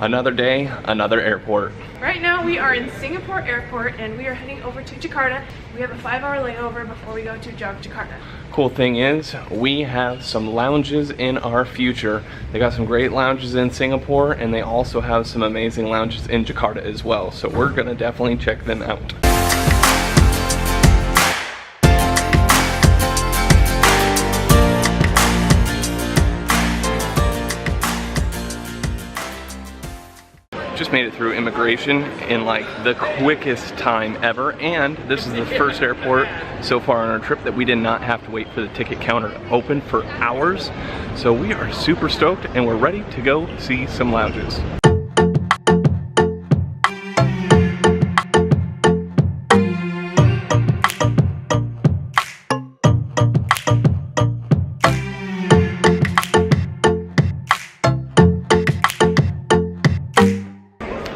Another day, another airport. Right now we are in Singapore Airport and we are heading over to Jakarta. We have a 5-hour layover before we go to Jakarta. Cool thing is, we have some lounges in our future. They got some great lounges in Singapore and they also have some amazing lounges in Jakarta as well. So we're gonna definitely check them out. Just made it through immigration in like the quickest time ever, and this is the first airport so far on our trip that we did not have to wait for the ticket counter to open for hours. So we are super stoked and we're ready to go see some lounges.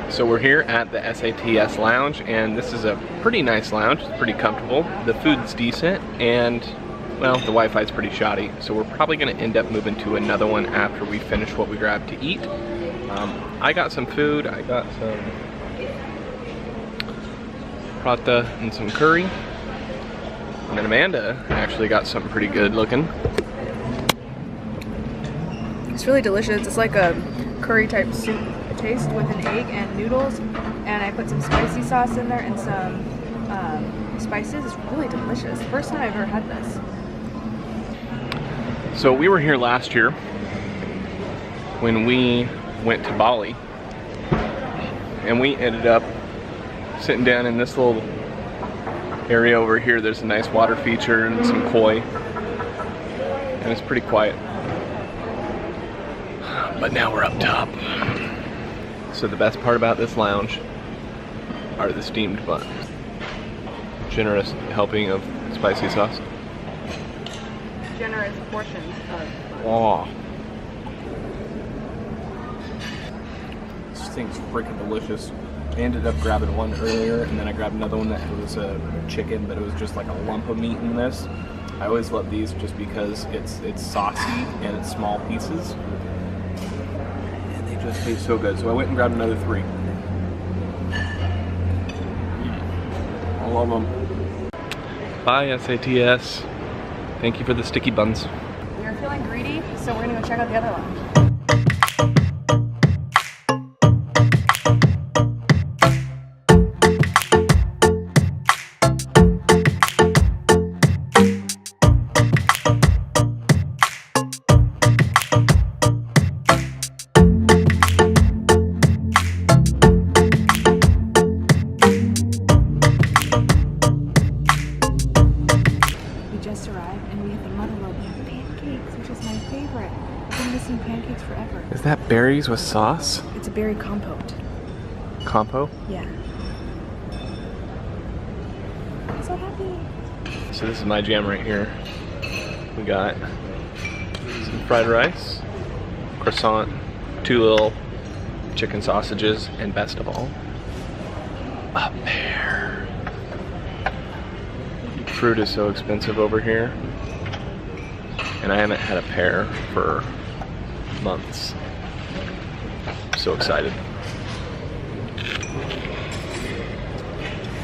So we're here at the SATS Lounge, and this is a pretty nice lounge. It's pretty comfortable. The food's decent, and well, the Wi-Fi is pretty shoddy. So we're probably gonna end up moving to another one after we finish what we grabbed to eat. I got some food. I got some prata and some curry. And then Amanda actually got something pretty good looking. It's really delicious. It's like a curry type soup taste with an egg and noodles, and I put some spicy sauce in there and some spices. It's really delicious. First time I've ever had this. So we were here last year when we went to Bali, and we ended up sitting down in this little area over here. There's a nice water feature and some koi, and it's pretty quiet. But now we're up top. So the best part about this lounge are the steamed buns. Generous helping of spicy sauce. Generous portions of. Oh. This thing's freaking delicious. I ended up grabbing one earlier, and then I grabbed another one that was a chicken, but it was just like a lump of meat in this. I always love these just because it's saucy and it's small pieces. Just tastes so good. So I went and grabbed another 3. I love them. Bye SATS. Thank you for the sticky buns. We are feeling greedy, so we're gonna go check out the other lounge. Pancakes forever. Is that berries with sauce? It's a berry compote. Compo? Yeah. I'm so happy. So this is my jam right here. We got some fried rice, croissant, 2 little chicken sausages, and best of all, a pear. Fruit is so expensive over here, and I haven't had a pear for months. I'm so excited.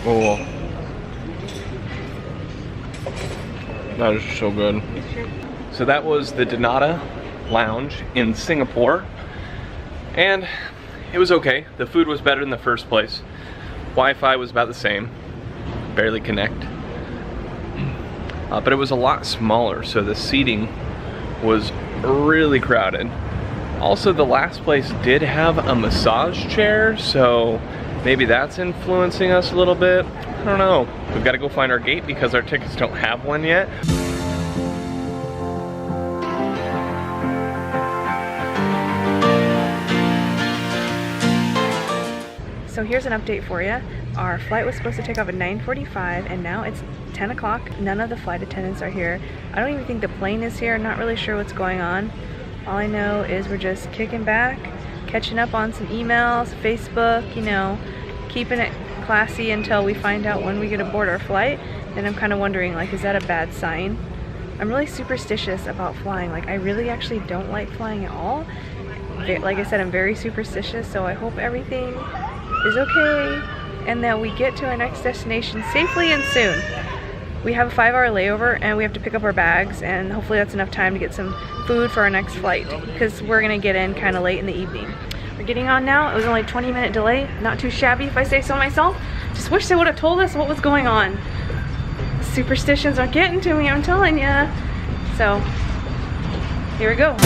Oh, that is so good. So that was the DNATA Lounge in Singapore, and it was okay. The food was better than the first place. Wi-Fi was about the same, barely connect. But it was a lot smaller, so the seating was really crowded. Also, the last place did have a massage chair, so maybe that's influencing us a little bit. I don't know. We've got to go find our gate because our tickets don't have one yet. So here's an update for you. Our flight was supposed to take off at 9:45 and now it's 10 o'clock. None of the flight attendants are here. I don't even think the plane is here. I'm not really sure what's going on. All I know is we're just kicking back, catching up on some emails, Facebook, you know, keeping it classy until we find out when we get aboard our flight. And I'm kind of wondering, like, is that a bad sign? I'm really superstitious about flying. Like, I really actually don't like flying at all. like I said, I'm very superstitious, so I hope everything is okay and that we get to our next destination safely and soon. We have a 5-hour layover and we have to pick up our bags, and hopefully that's enough time to get some food for our next flight because we're gonna get in kind of late in the evening. We're getting on now. It was only a 20-minute delay. Not too shabby if I say so myself. Just wish they would have told us what was going on. Superstitions are getting to me, I'm telling ya. So, here we go.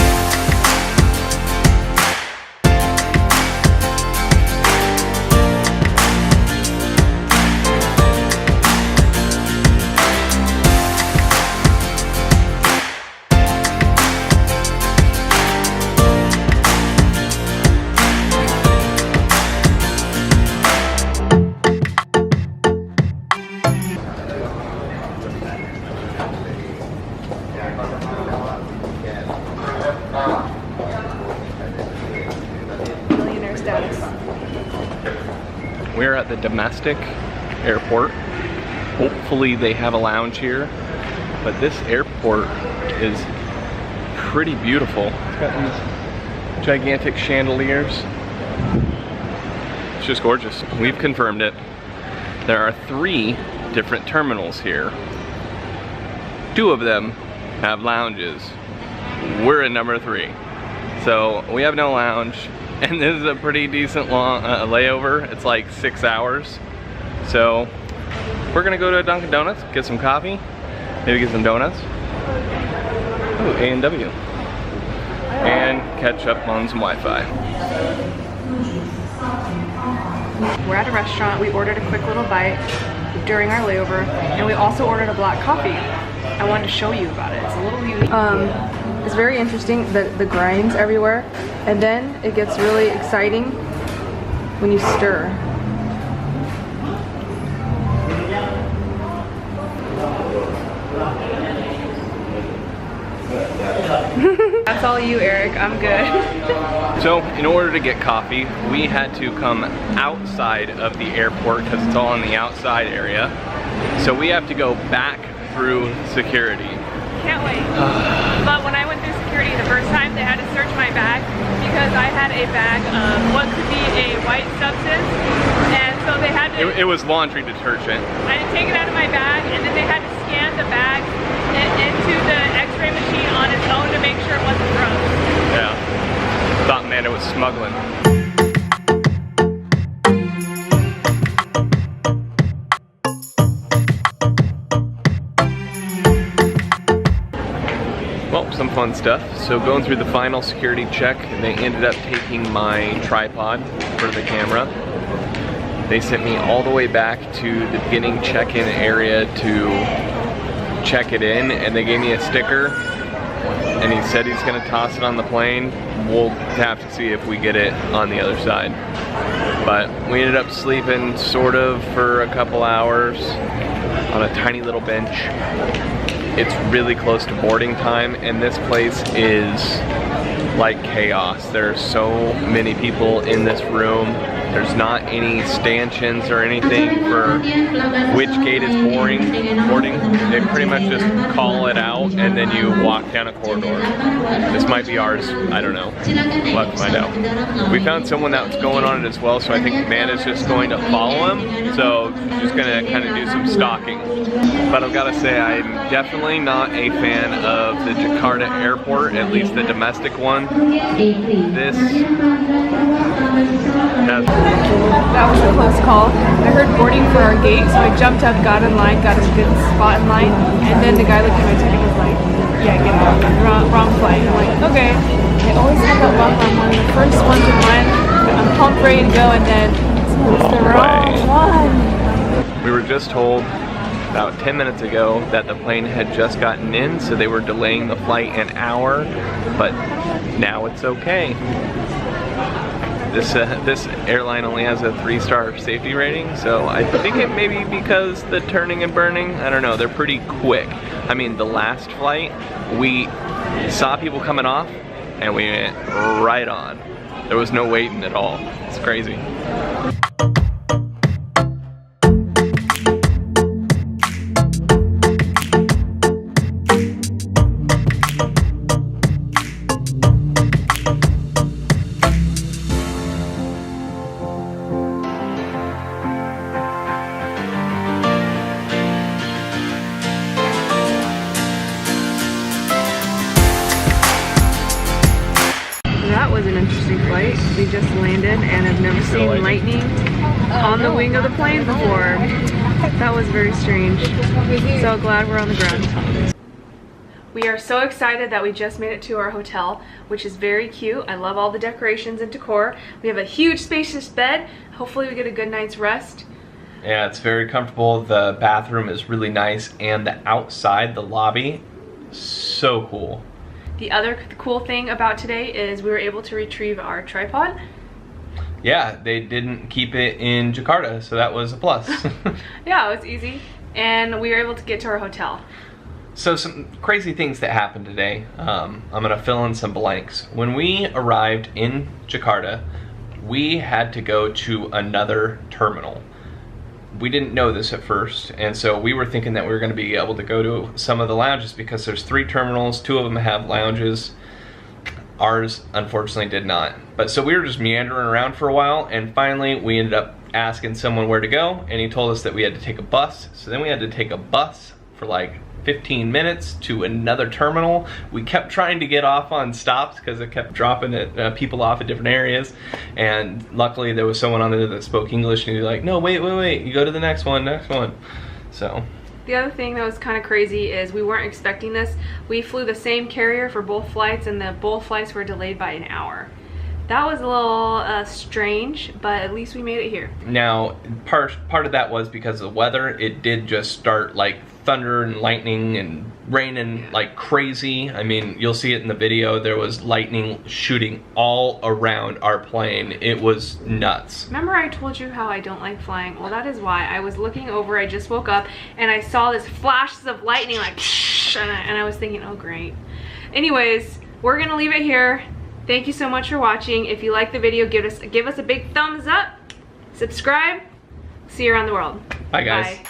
We're at the domestic airport. Hopefully they have a lounge here, but this airport is pretty beautiful. It's got these gigantic chandeliers. It's just gorgeous. We've confirmed it. There are 3 different terminals here. 2 of them have lounges. We're in number 3. So we have no lounge. And this is a pretty decent long layover. It's like 6 hours. So we're gonna go to Dunkin' Donuts, get some coffee, maybe get some donuts. Ooh, A&W. And catch up on some Wi-Fi. We're at a restaurant. We ordered a quick little bite during our layover, and we also ordered a black coffee. I wanted to show you about it. It's a little unique. It's very interesting, the grinds everywhere, and then it gets really exciting when you stir. That's all you, Eric. I'm good. So, in order to get coffee, we had to come outside of the airport because it's all in the outside area. So we have to go back through security. Can't wait. But when I went through security the first time, they had to search my bag because I had a bag of what could be a white substance, and so they had to... It was laundry detergent. I had to take it out of my bag, and then they had to scan the bag into the x-ray machine on its own to make sure it wasn't drugs. Yeah. Thought, man, it was smuggling. Well, some fun stuff. So going through the final security check, they ended up taking my tripod for the camera. They sent me all the way back to the beginning check-in area to check it in, and they gave me a sticker, and he said he's gonna toss it on the plane. We'll have to see if we get it on the other side. But we ended up sleeping sort of for a couple hours on a tiny little bench. It's really close to boarding time, and this place is like chaos. There are so many people in this room. There's not any stanchions or anything for which gate is boarding. They pretty much just call it out, and then you walk down a corridor. This might be ours, I don't know. We'll have to find out. We found someone that's going on it as well, so I think Amanda's just going to follow him. So she's gonna kind of do some stalking. But I've gotta say, I'm definitely not a fan of the Jakarta airport, at least the domestic one. This has... That was a close call. I heard boarding for our gate, so I jumped up, got in line, got a good spot in line, and then the guy looked at my ticket and was like, yeah, get off, wrong flight. I'm like, okay. I always have that luck. I'm one of the first ones in line. I'm pumped, ready to go, and then it's the wrong one. We were just told about 10 minutes ago that the plane had just gotten in, so they were delaying the flight an hour, but now it's okay. This airline only has a 3-star safety rating, so I think it may be because the turning and burning, I don't know, they're pretty quick. I mean, the last flight, we saw people coming off, and we went right on. There was no waiting at all. It's crazy. interesting flight. We just landed and I've never seen lightning on the wing of the plane before. That was very strange. So glad we're on the ground. We are so excited that we just made it to our hotel, which is very cute. I love all the decorations and decor. We have a huge spacious bed. Hopefully we get a good night's rest. Yeah, it's very comfortable. The bathroom is really nice, and the outside, the lobby, so cool. The other cool thing about today is we were able to retrieve our tripod. Yeah, they didn't keep it in Jakarta, so that was a plus. Yeah, it was easy. And we were able to get to our hotel. So some crazy things that happened today. I'm gonna fill in some blanks. When we arrived in Jakarta, we had to go to another terminal. We didn't know this at first, and so we were thinking that we were gonna be able to go to some of the lounges because there's 3 terminals, 2 of them have lounges. Ours, unfortunately, did not. But so we were just meandering around for a while, and finally we ended up asking someone where to go, and he told us that we had to take a bus. So then we had to take a bus for like 15 minutes to another terminal. We kept trying to get off on stops because it kept dropping people off at different areas, and luckily there was someone on there that spoke English, and he was like, no, wait, you go to the next one. So the other thing that was kind of crazy is we weren't expecting this. We flew the same carrier for both flights, and both flights were delayed by an hour. That was a little strange, but at least we made it here. Now, part of that was because of the weather. It did just start like thunder and lightning and raining like crazy. I mean, you'll see it in the video. There was lightning shooting all around our plane. It was nuts. Remember I told you how I don't like flying? Well, that is why. I was looking over, I just woke up, and I saw this flashes of lightning like and I was thinking, oh great. Anyways, we're gonna leave it here. Thank you so much for watching. If you like the video, give us a big thumbs up, subscribe. See you around the world. Bye guys. Bye.